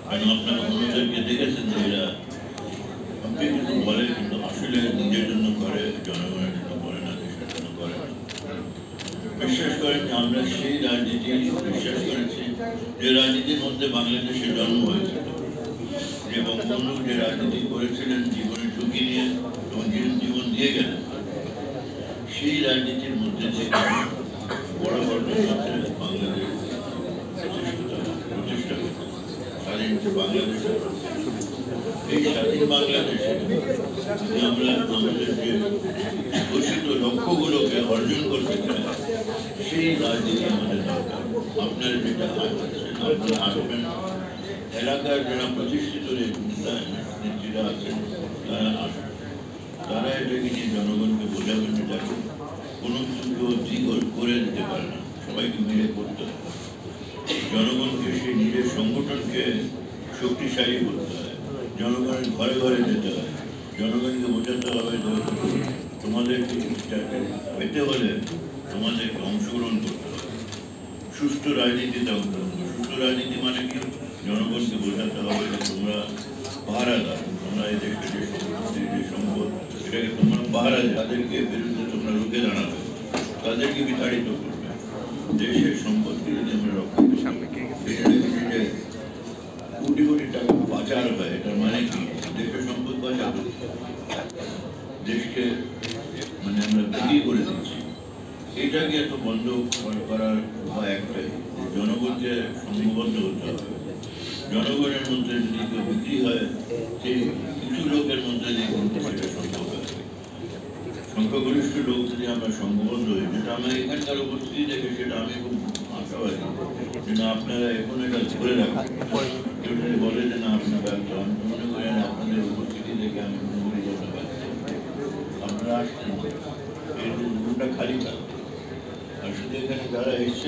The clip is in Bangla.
কারণ আপনারা অন্যদেরকে দেখেছেন যে এরা আপনি কিন্তু বলে কিন্তু আসলে নিজের জন্য করে, জনগণের জন্য করে না, দেশের জন্য করে না। বিশ্বাস করেন আমরা সেই রাজনীতি বিশ্বাস করেছি যে রাজনীতির মধ্যে বাংলাদেশের জন্ম হয়েছিল, যে বঙ্গবন্ধু যে রাজনীতি করেছিলেন জীবনের ঝুঁকি নিয়ে এবং জীবন দিয়ে গেলেন, সেই রাজনীতির মধ্যে যে বড় বড় বাংলাদেশ প্রতিষ্ঠা করতে স্বাধীন বাংলাদেশ, এই স্বাধীন বাংলাদেশে আমরা আমাদের যে ঘোষিত লক্ষ্যগুলোকে অর্জন করতে চাই, সেই রাজনীতি আমাদের দরকার। আপনারা যেটা আপনারা আসবেন, এলাকার যারা প্রতিষ্ঠিত নেত্রীরা আছেন তারা আসবেন, তারা এটাকে নিয়ে জনগণকে বোঝাবেন যে কোনো কিছু করে দিতে পারে না, সবাইকে মিলে করতে হবে। জনগণকে সেই নিজের সংগঠনকে শক্তিশালী করতে হয়, জনগণের ঘরে ঘরে যেতে হয়, জনগণকে বোঝাতে হবে যে তোমাদেরকে পেতে হলে তোমাদেরকে অংশগ্রহণ করতে হবে, সুস্থ রাজনীতিতে অংশগ্রহণ। সুস্থ রাজনীতি মানে কি? জনগণকে বোঝাতে হবে যে তোমরা পাহারাদার, তোমরা এই দেশের যে সম্পদ এটাকে তোমরা পাহারা, তাদেরকে বিরুদ্ধে তোমরা রুখে দাঁড়াবে, তাদেরকে বিতাড়িত করবে। দেশের সম্পদকে যদি আমরা রক্ষা করি, যে কোটি কোটি টাকা পাচার হয়, এটার মানে কি? দেশের সম্পদ পাচার, দেশকে মানে আমরা বিক্রি করে দিচ্ছি। এটাকে এত বন্ধ করার উপায় একটাই, জনগণকে সংঘবদ্ধ হতে হবে। জনগণের মধ্যে যদি কেউ বিক্রি হয়, সেই কিছু লোকের মধ্যে যে কিন্তু সেটা সম্ভব হয়। সংখ্যাগরিষ্ঠ লোক যদি আমরা সংঘবদ্ধ হই, যেটা আমরা এখানকার উপস্থিতি দেখে, সেটা আমি খুব আশাবাদী যে না আপনারা এখন এটা ধরে রাখবেন। কেউ যদি বলে যে না আপনার ব্যর্থ, আমি মনে করি আপনাদের উপস্থিতি দেখে আমি মনে করি যে ব্যর্থ। আপনারা আসছেন, এই রুমটা খালি থাকবে, আর শুধু এখানে যারা এসছে